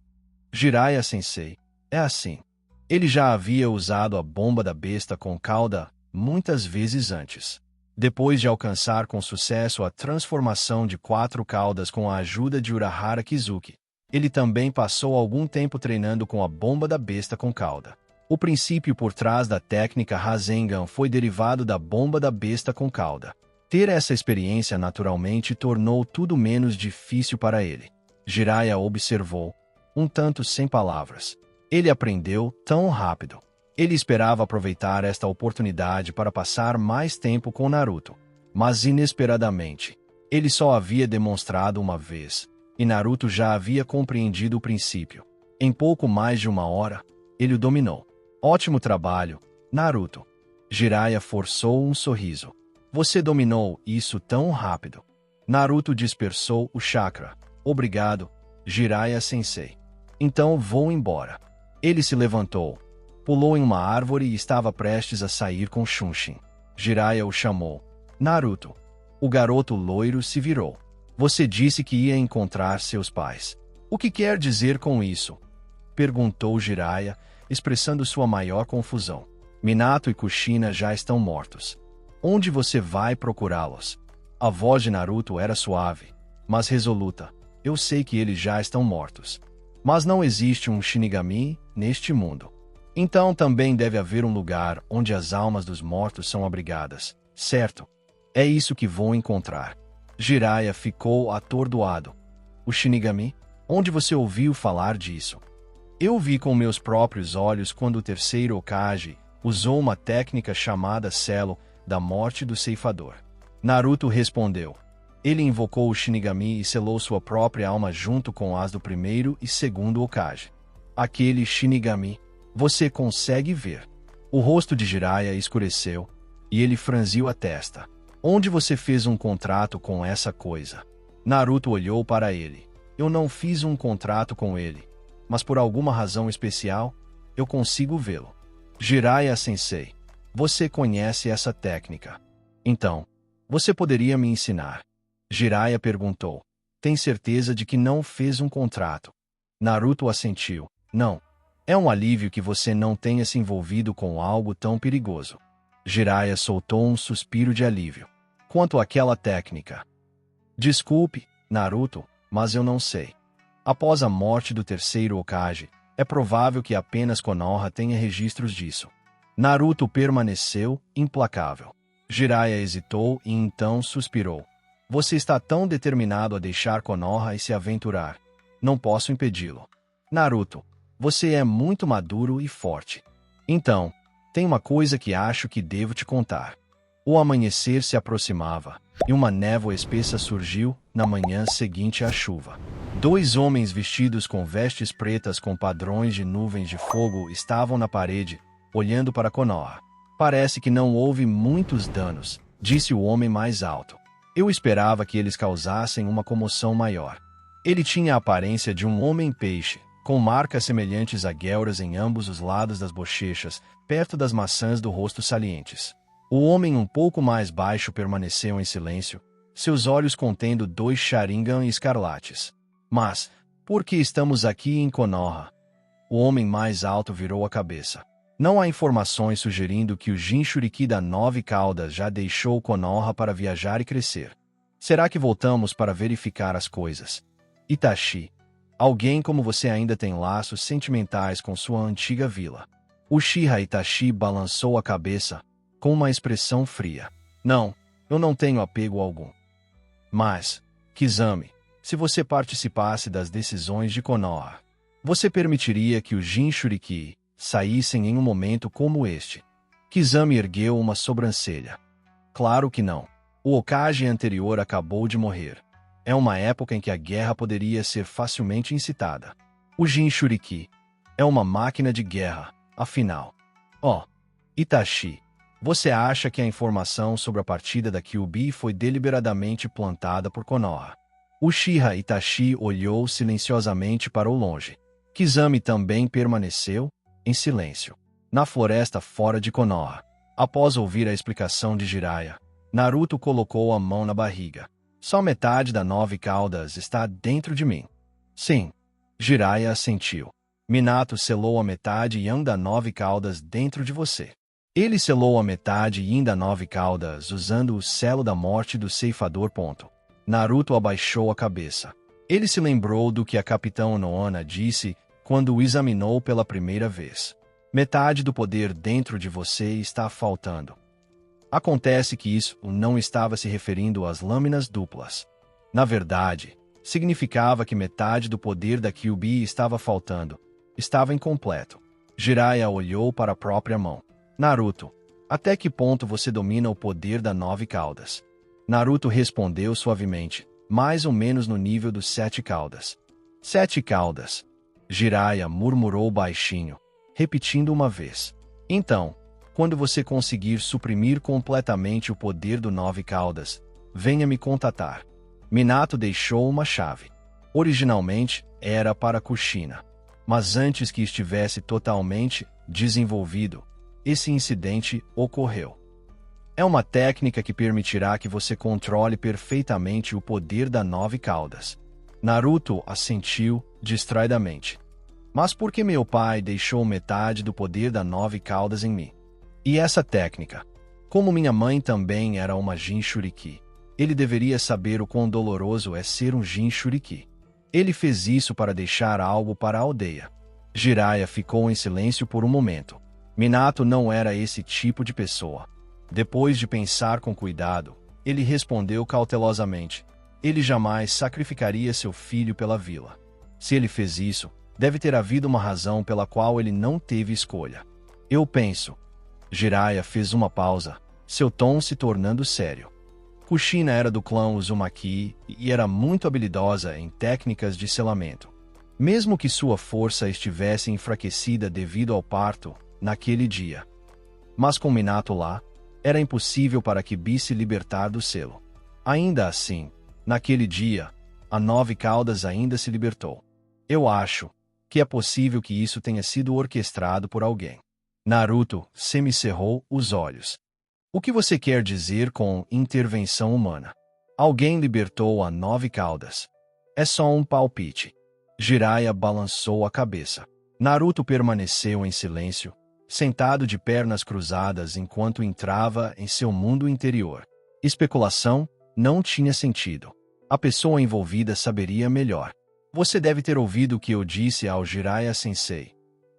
Jiraiya Sensei, é assim. Ele já havia usado a bomba da besta com cauda muitas vezes antes. Depois de alcançar com sucesso a transformação de 4 caudas com a ajuda de Urahara Kizuki, ele também passou algum tempo treinando com a bomba da besta com cauda. O princípio por trás da técnica Rasengan foi derivado da bomba da besta com cauda. Ter essa experiência naturalmente tornou tudo menos difícil para ele. Jiraiya observou, um tanto sem palavras. Ele aprendeu tão rápido. Ele esperava aproveitar esta oportunidade para passar mais tempo com Naruto. Mas inesperadamente, ele só havia demonstrado uma vez, e Naruto já havia compreendido o princípio. Em pouco mais de 1 hora, ele o dominou. Ótimo trabalho, Naruto. Jiraiya forçou um sorriso. Você dominou isso tão rápido. Naruto dispersou o chakra. Obrigado, Jiraiya Sensei. Então vou embora. Ele se levantou, pulou em uma árvore e estava prestes a sair com Shunshin. Jiraiya o chamou. Naruto. O garoto loiro se virou. Você disse que ia encontrar seus pais. O que quer dizer com isso? Perguntou Jiraiya, expressando sua maior confusão. Minato e Kushina já estão mortos. Onde você vai procurá-los? A voz de Naruto era suave, mas resoluta. Eu sei que eles já estão mortos. Mas não existe um Shinigami neste mundo. Então também deve haver um lugar onde as almas dos mortos são abrigadas, certo? É isso que vou encontrar. Jiraiya ficou atordoado. O Shinigami? Onde você ouviu falar disso? Eu vi com meus próprios olhos quando o terceiro Hokage usou uma técnica chamada selo da morte do ceifador. Naruto respondeu. Ele invocou o Shinigami e selou sua própria alma junto com as do primeiro e segundo Hokage. Aquele Shinigami, você consegue ver. O rosto de Jiraiya escureceu, e ele franziu a testa. Onde você fez um contrato com essa coisa? Naruto olhou para ele. Eu não fiz um contrato com ele, mas por alguma razão especial, eu consigo vê-lo. Jiraiya Sensei, você conhece essa técnica. Então, você poderia me ensinar? Jiraiya perguntou. Tem certeza de que não fez um contrato? Naruto assentiu. Não. É um alívio que você não tenha se envolvido com algo tão perigoso. Jiraiya soltou um suspiro de alívio. Quanto àquela técnica. Desculpe, Naruto, mas eu não sei. Após a morte do terceiro Hokage, é provável que apenas Konoha tenha registros disso. Naruto permaneceu implacável. Jiraiya hesitou e então suspirou. Você está tão determinado a deixar Konoha e se aventurar. Não posso impedi-lo. Naruto, você é muito maduro e forte. Então, tem uma coisa que acho que devo te contar. O amanhecer se aproximava, e uma névoa espessa surgiu na manhã seguinte à chuva. 2 homens vestidos com vestes pretas com padrões de nuvens de fogo estavam na parede, olhando para Konoha. Parece que não houve muitos danos, disse o homem mais alto. Eu esperava que eles causassem uma comoção maior. Ele tinha a aparência de um homem-peixe, com marcas semelhantes a guelras em ambos os lados das bochechas, perto das maçãs do rosto salientes. O homem um pouco mais baixo permaneceu em silêncio, seus olhos contendo 2 Sharingan escarlates. Mas, por que estamos aqui em Konoha? O homem mais alto virou a cabeça. Não há informações sugerindo que o Jinchuriki da 9 caudas já deixou Konoha para viajar e crescer. Será que voltamos para verificar as coisas? Itachi. Alguém como você ainda tem laços sentimentais com sua antiga vila. Uchiha Itachi balançou a cabeça, com uma expressão fria. Não, eu não tenho apego algum. Mas, Kizami, se você participasse das decisões de Konoha, você permitiria que o Jinchuriki saíssem em um momento como este? Kizami ergueu uma sobrancelha. Claro que não. O Hokage anterior acabou de morrer. É uma época em que a guerra poderia ser facilmente incitada. O Jinchuriki é uma máquina de guerra, afinal. Oh, Itachi, você acha que a informação sobre a partida da Kyuubi foi deliberadamente plantada por Konoha? Uchiha Itachi olhou silenciosamente para o longe. Kizami também permaneceu em silêncio. Na floresta fora de Konoha, após ouvir a explicação de Jiraiya, Naruto colocou a mão na barriga. Só metade da 9 caudas está dentro de mim. Sim. Jiraiya assentiu. Minato selou a metade e ainda 9 caudas dentro de você. Ele selou a metade e ainda 9 caudas usando o selo da morte do ceifador. Naruto abaixou a cabeça. Ele se lembrou do que a Capitã Noona disse quando o examinou pela primeira vez. Metade do poder dentro de você está faltando. Acontece que isso não estava se referindo às lâminas duplas. Na verdade, significava que metade do poder da Kyuubi estava faltando. Estava incompleto. Jiraiya olhou para a própria mão. Naruto, até que ponto você domina o poder da 9 caudas? Naruto respondeu suavemente, mais ou menos no nível dos 7 caudas. 7 caudas. Jiraiya murmurou baixinho, repetindo uma vez. Então, quando você conseguir suprimir completamente o poder do 9 caudas, venha me contatar. Minato deixou uma chave. Originalmente, era para Kushina. Mas antes que estivesse totalmente desenvolvido, esse incidente ocorreu. É uma técnica que permitirá que você controle perfeitamente o poder da 9 caudas. Naruto assentiu distraidamente. Mas por que meu pai deixou metade do poder da 9 caudas em mim? E essa técnica? Como minha mãe também era uma Jinchuriki, ele deveria saber o quão doloroso é ser um Jinchuriki. Ele fez isso para deixar algo para a aldeia. Jiraiya ficou em silêncio por um momento. Minato não era esse tipo de pessoa. Depois de pensar com cuidado, ele respondeu cautelosamente. Ele jamais sacrificaria seu filho pela vila. Se ele fez isso, deve ter havido uma razão pela qual ele não teve escolha. Eu penso. Jiraiya fez uma pausa, seu tom se tornando sério. Kushina era do clã Uzumaki e era muito habilidosa em técnicas de selamento. Mesmo que sua força estivesse enfraquecida devido ao parto, naquele dia. Mas com Minato lá, era impossível para Kyuubi se libertar do selo. Ainda assim, naquele dia, a 9 caudas ainda se libertou. Eu acho que é possível que isso tenha sido orquestrado por alguém. Naruto semicerrou os olhos. O que você quer dizer com intervenção humana? Alguém libertou a 9 caudas. É só um palpite. Jiraiya balançou a cabeça. Naruto permaneceu em silêncio, sentado de pernas cruzadas enquanto entrava em seu mundo interior. Especulação não tinha sentido. A pessoa envolvida saberia melhor. Você deve ter ouvido o que eu disse ao Jiraiya Sensei.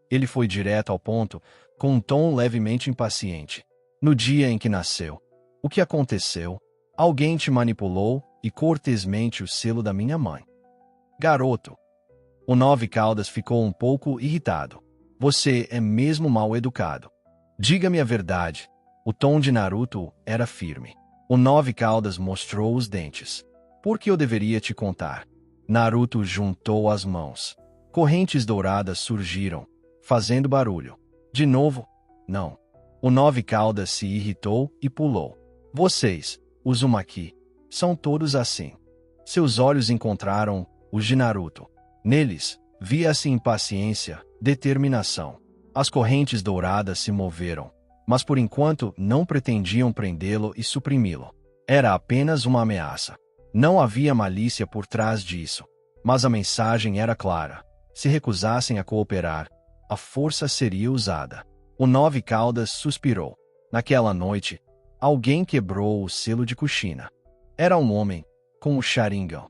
Ele foi direto ao ponto, com um tom levemente impaciente. No dia em que nasceu. O que aconteceu? Alguém te manipulou e cortesmente o selo da minha mãe. Garoto. O 9 caudas ficou um pouco irritado. Você é mesmo mal educado. Diga-me a verdade. O tom de Naruto era firme. O 9 caudas mostrou os dentes. Por que eu deveria te contar? Naruto juntou as mãos. Correntes douradas surgiram, fazendo barulho. De novo? Não. O 9 caudas se irritou e pulou. Vocês, Uzumaki, são todos assim. Seus olhos encontraram os de Naruto. Neles, via-se impaciência, determinação. As correntes douradas se moveram, mas por enquanto não pretendiam prendê-lo e suprimi-lo. Era apenas uma ameaça. Não havia malícia por trás disso, mas a mensagem era clara. Se recusassem a cooperar, a força seria usada. O 9 caudas suspirou. Naquela noite, alguém quebrou o selo de Kushina. Era um homem, com o Sharingan.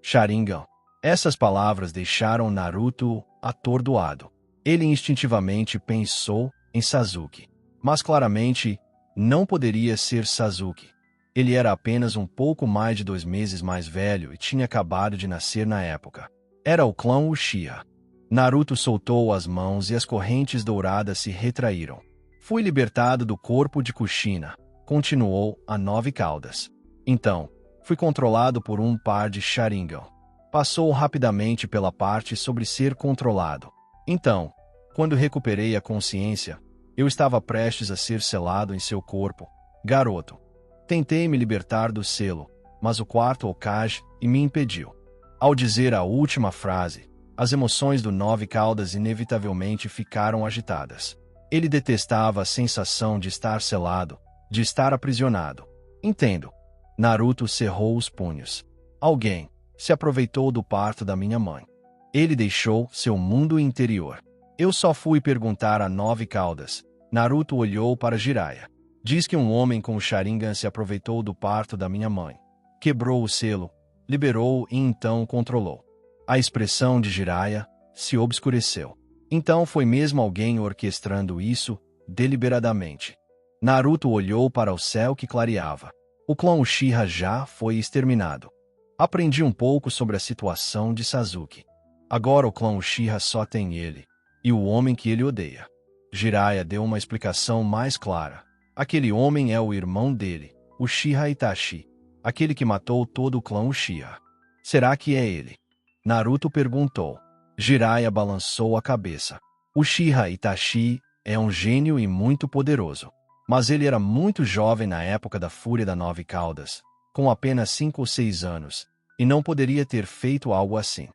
Sharingan. Essas palavras deixaram Naruto atordoado. Ele instintivamente pensou em Sasuke. Mas claramente, não poderia ser Sasuke. Ele era apenas um pouco mais de 2 meses mais velho e tinha acabado de nascer na época. Era o clã Uchiha. Naruto soltou as mãos e as correntes douradas se retraíram. Fui libertado do corpo de Kushina, continuou a 9 caudas. Então, fui controlado por um par de Sharingan. Passou rapidamente pela parte sobre ser controlado. Então, quando recuperei a consciência, eu estava prestes a ser selado em seu corpo. Garoto. Tentei me libertar do selo, mas o quarto Hokage me impediu. Ao dizer a última frase, as emoções do 9 caudas inevitavelmente ficaram agitadas. Ele detestava a sensação de estar selado, de estar aprisionado. Entendo. Naruto cerrou os punhos. Alguém se aproveitou do parto da minha mãe. Ele deixou seu mundo interior. Eu só fui perguntar a 9 caudas. Naruto olhou para Jiraiya. Diz que um homem com o Sharingan se aproveitou do parto da minha mãe. Quebrou o selo, liberou e então controlou. A expressão de Jiraiya se obscureceu. Então foi mesmo alguém orquestrando isso, deliberadamente. Naruto olhou para o céu que clareava. O clã Uchiha já foi exterminado. Aprendi um pouco sobre a situação de Sasuke. Agora o clã Uchiha só tem ele, e o homem que ele odeia. Jiraiya deu uma explicação mais clara. Aquele homem é o irmão dele, Uchiha Itachi, aquele que matou todo o clã Uchiha. Será que é ele? Naruto perguntou. Jiraiya balançou a cabeça. Uchiha Itachi é um gênio e muito poderoso. Mas ele era muito jovem na época da Fúria das 9 Caudas, com apenas 5 ou 6 anos, e não poderia ter feito algo assim.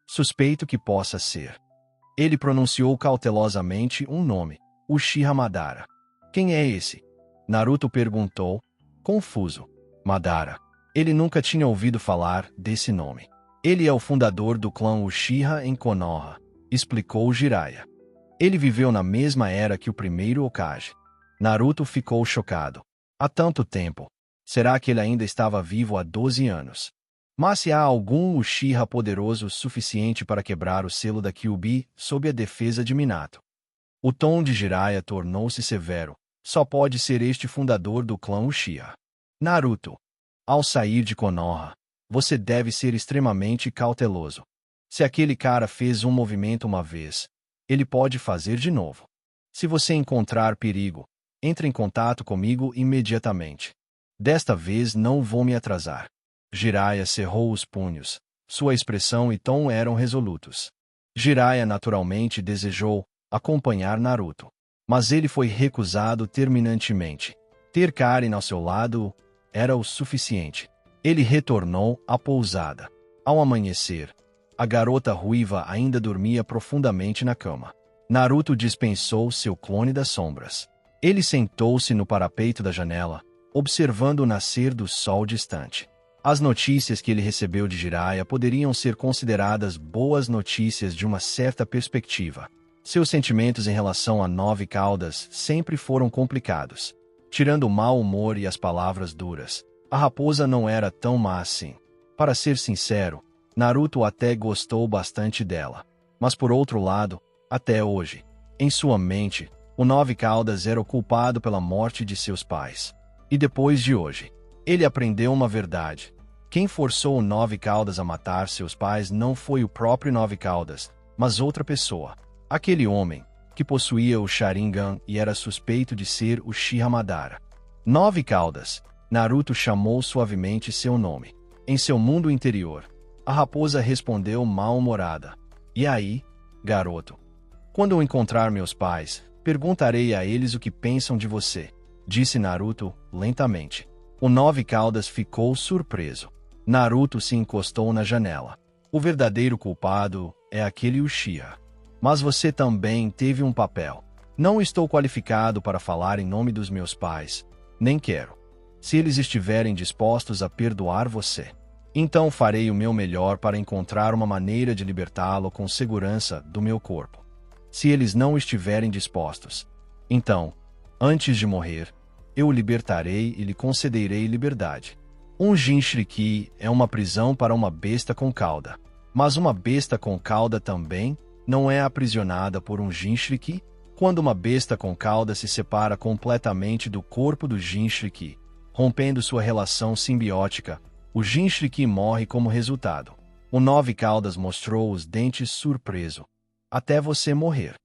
Suspeito que possa ser. Ele pronunciou cautelosamente um nome, Uchiha Madara. Quem é esse? Naruto perguntou, confuso. Madara. Ele nunca tinha ouvido falar desse nome. Ele é o fundador do clã Uchiha em Konoha, explicou Jiraiya. Ele viveu na mesma era que o primeiro Hokage. Naruto ficou chocado. Há tanto tempo. Será que ele ainda estava vivo há 12 anos? Mas se há algum Uchiha poderoso suficiente para quebrar o selo da Kyuubi sob a defesa de Minato? O tom de Jiraiya tornou-se severo. Só pode ser este fundador do clã Uchiha. Naruto. Ao sair de Konoha, você deve ser extremamente cauteloso. Se aquele cara fez um movimento uma vez, ele pode fazer de novo. Se você encontrar perigo, entre em contato comigo imediatamente. Desta vez não vou me atrasar. Jiraiya cerrou os punhos. Sua expressão e tom eram resolutos. Jiraiya naturalmente desejou acompanhar Naruto. Mas ele foi recusado terminantemente. Ter Karen ao seu lado era o suficiente. Ele retornou à pousada. Ao amanhecer, a garota ruiva ainda dormia profundamente na cama. Naruto dispensou seu clone das sombras. Ele sentou-se no parapeito da janela, observando o nascer do sol distante. As notícias que ele recebeu de Jiraiya poderiam ser consideradas boas notícias de uma certa perspectiva. Seus sentimentos em relação a 9 Caudas sempre foram complicados. Tirando o mau humor e as palavras duras, a raposa não era tão má assim. Para ser sincero, Naruto até gostou bastante dela. Mas por outro lado, até hoje, em sua mente, o 9 Caudas era o culpado pela morte de seus pais. E depois de hoje, ele aprendeu uma verdade. Quem forçou o 9 Caudas a matar seus pais não foi o próprio 9 Caudas, mas outra pessoa. Aquele homem, que possuía o Sharingan e era suspeito de ser o Uchiha Madara. 9 Caudas. Naruto chamou suavemente seu nome. Em seu mundo interior, a raposa respondeu mal-humorada. E aí, garoto? Quando eu encontrar meus pais, perguntarei a eles o que pensam de você, disse Naruto, lentamente. O 9 Caudas ficou surpreso. Naruto se encostou na janela. O verdadeiro culpado é aquele Uchiha. Mas você também teve um papel. Não estou qualificado para falar em nome dos meus pais. Nem quero. Se eles estiverem dispostos a perdoar você, então farei o meu melhor para encontrar uma maneira de libertá-lo com segurança do meu corpo. Se eles não estiverem dispostos, então, antes de morrer, eu o libertarei e lhe concederei liberdade. Um Jinchuriki é uma prisão para uma besta com cauda. Mas uma besta com cauda também não é aprisionada por um Jinchuriki. Quando uma besta com cauda se separa completamente do corpo do Jinchuriki, rompendo sua relação simbiótica, o Jinchuriki morre como resultado. O 9 Caudas mostrou os dentes surpreso. Até você morrer.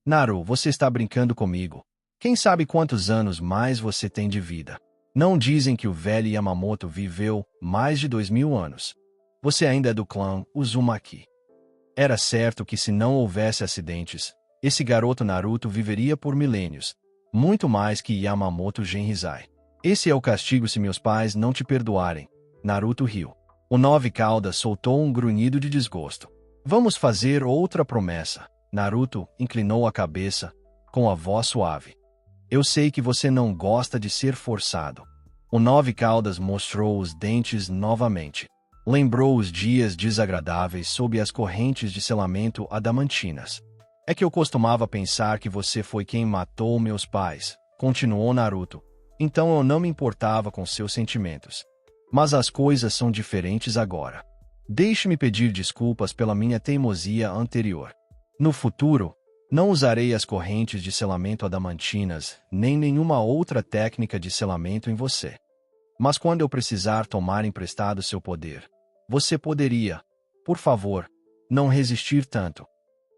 Naru, você está brincando comigo. Quem sabe quantos anos mais você tem de vida? Não dizem que o velho Yamamoto viveu mais de 2000 anos. Você ainda é do clã Uzumaki. Era certo que se não houvesse acidentes, esse garoto Naruto viveria por milênios, muito mais que Yamamoto Genrizai. Esse é o castigo se meus pais não te perdoarem. Naruto riu. O 9 Caudas soltou um grunhido de desgosto. Vamos fazer outra promessa. Naruto inclinou a cabeça, com a voz suave. Eu sei que você não gosta de ser forçado. O Nove Caudas mostrou os dentes novamente. Lembrou os dias desagradáveis sob as correntes de selamento adamantinas. É que eu costumava pensar que você foi quem matou meus pais, continuou Naruto. Então eu não me importava com seus sentimentos. Mas as coisas são diferentes agora. Deixe-me pedir desculpas pela minha teimosia anterior. No futuro, não usarei as correntes de selamento adamantinas, nem nenhuma outra técnica de selamento em você. Mas quando eu precisar tomar emprestado seu poder, você poderia, por favor, não resistir tanto.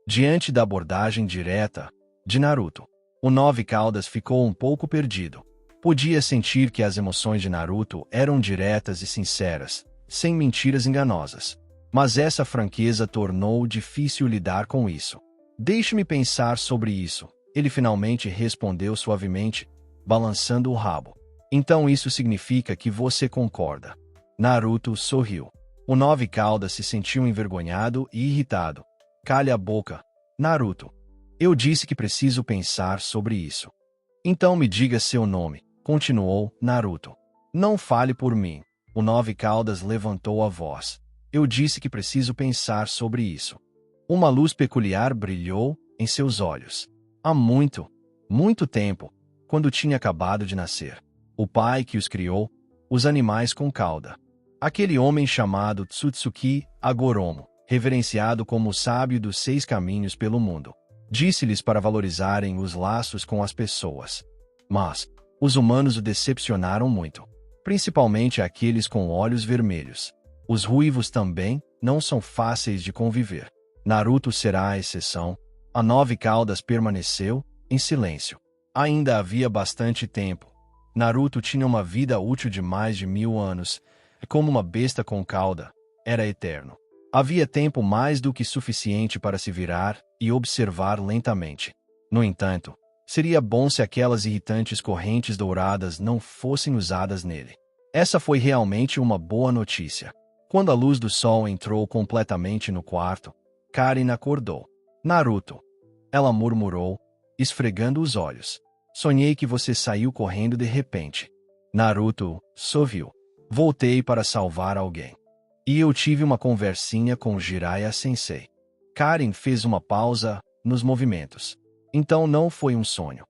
Diante da abordagem direta de Naruto, o Nove Caudas ficou um pouco perdido. Podia sentir que as emoções de Naruto eram diretas e sinceras, sem mentiras enganosas. Mas essa franqueza tornou difícil lidar com isso. Deixe-me pensar sobre isso, ele finalmente respondeu suavemente, balançando o rabo. Então isso significa que você concorda. Naruto sorriu. O Nove Caudas se sentiu envergonhado e irritado. Calha a boca, Naruto. Eu disse que preciso pensar sobre isso. Então me diga seu nome, continuou Naruto. Não fale por mim. O Nove Caudas levantou a voz. Eu disse que preciso pensar sobre isso. Uma luz peculiar brilhou em seus olhos. Há muito, muito tempo, quando tinha acabado de nascer, o pai que os criou, os animais com cauda. Aquele homem chamado Tsutsuki Agoromo, reverenciado como o sábio dos 6 caminhos pelo mundo, disse-lhes para valorizarem os laços com as pessoas. Mas os humanos o decepcionaram muito, principalmente aqueles com olhos vermelhos. Os ruivos também não são fáceis de conviver. Naruto será a exceção. A Nove Caudas permaneceu em silêncio. Ainda havia bastante tempo. Naruto tinha uma vida útil de mais de 1000 anos. Como uma besta com cauda, era eterno. Havia tempo mais do que suficiente para se virar e observar lentamente. No entanto, seria bom se aquelas irritantes correntes douradas não fossem usadas nele. Essa foi realmente uma boa notícia. Quando a luz do sol entrou completamente no quarto, Karin acordou. Naruto. Ela murmurou, esfregando os olhos. Sonhei que você saiu correndo de repente. Naruto sorriu. Voltei para salvar alguém. E eu tive uma conversinha com Jiraiya Sensei. Karin fez uma pausa nos movimentos. Então não foi um sonho.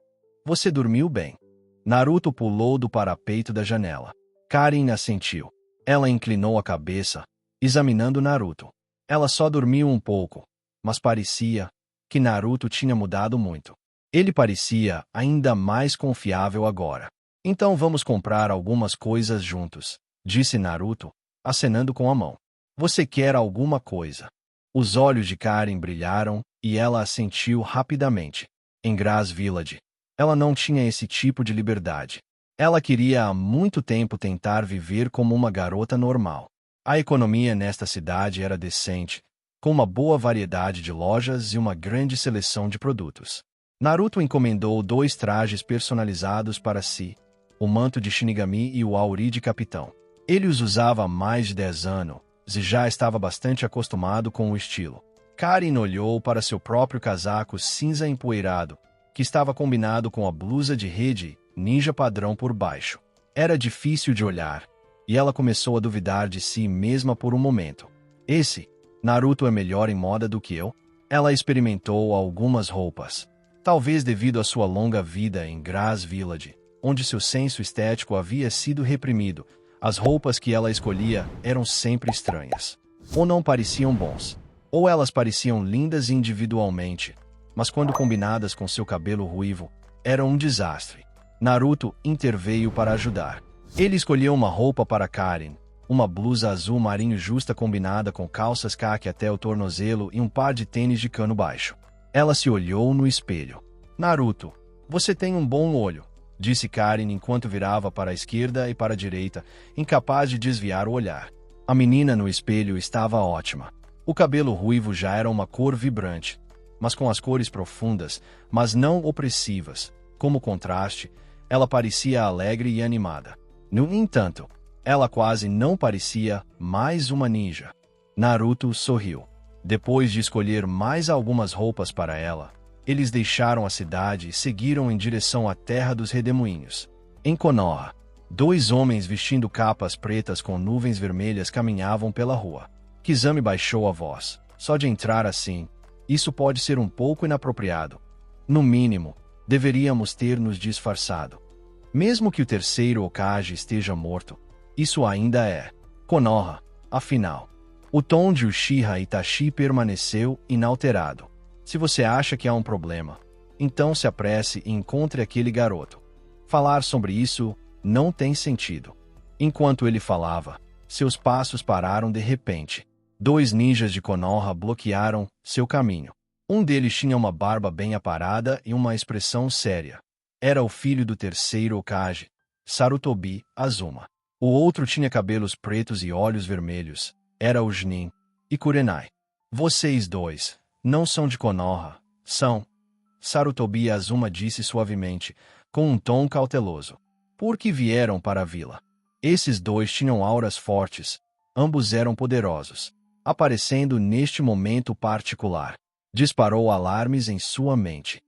Você dormiu bem. Naruto pulou do parapeito da janela. Karin assentiu. Ela inclinou a cabeça, examinando Naruto. Ela só dormiu um pouco, mas parecia que Naruto tinha mudado muito. Ele parecia ainda mais confiável agora. Então vamos comprar algumas coisas juntos, disse Naruto, acenando com a mão. Você quer alguma coisa? Os olhos de Karin brilharam e ela assentiu rapidamente. Em Grass Village, ela não tinha esse tipo de liberdade. Ela queria há muito tempo tentar viver como uma garota normal. A economia nesta cidade era decente, com uma boa variedade de lojas e uma grande seleção de produtos. Naruto encomendou 2 trajes personalizados para si, o manto de Shinigami e o Auri de capitão. Ele os usava há mais de 10 anos e já estava bastante acostumado com o estilo. Karin olhou para seu próprio casaco cinza empoeirado, que estava combinado com a blusa de rede ninja padrão por baixo. Era difícil de olhar, e ela começou a duvidar de si mesma por um momento. Naruto é melhor em moda do que eu? Ela experimentou algumas roupas. Talvez devido à sua longa vida em Grass Village, onde seu senso estético havia sido reprimido, as roupas que ela escolhia eram sempre estranhas. Ou não pareciam bons, ou elas pareciam lindas individualmente, mas quando combinadas com seu cabelo ruivo, eram um desastre. Naruto interveio para ajudar. Ele escolheu uma roupa para Karin, uma blusa azul marinho justa combinada com calças caque até o tornozelo e um par de tênis de cano baixo. Ela se olhou no espelho. Naruto, você tem um bom olho, disse Karin enquanto virava para a esquerda e para a direita, incapaz de desviar o olhar. A menina no espelho estava ótima. O cabelo ruivo já era uma cor vibrante, mas com as cores profundas, mas não opressivas. Como contraste, ela parecia alegre e animada. No entanto, ela quase não parecia mais uma ninja. Naruto sorriu. Depois de escolher mais algumas roupas para ela, eles deixaram a cidade e seguiram em direção à Terra dos Redemoinhos. Em Konoha, Dois homens vestindo capas pretas com nuvens vermelhas caminhavam pela rua. Kizami baixou a voz. Só de entrar assim, isso pode ser um pouco inapropriado. No mínimo, deveríamos ter nos disfarçado. Mesmo que o terceiro Hokage esteja morto, isso ainda é Konoha, afinal. O tom de Uchiha Itachi permaneceu inalterado. Se você acha que há um problema, então se apresse e encontre aquele garoto. Falar sobre isso não tem sentido. Enquanto ele falava, seus passos pararam de repente. Dois ninjas de Konoha bloquearam seu caminho. Um deles tinha uma barba bem aparada e uma expressão séria. Era o filho do terceiro Hokage, Sarutobi Azuma. O outro tinha cabelos pretos e olhos vermelhos. Era o Jonin e Kurenai. Vocês dois não são de Konoha, são? Sarutobi Azuma disse suavemente, com um tom cauteloso. Por que vieram para a vila? Esses dois tinham auras fortes. Ambos eram poderosos. Aparecendo neste momento particular, disparou alarmes em sua mente.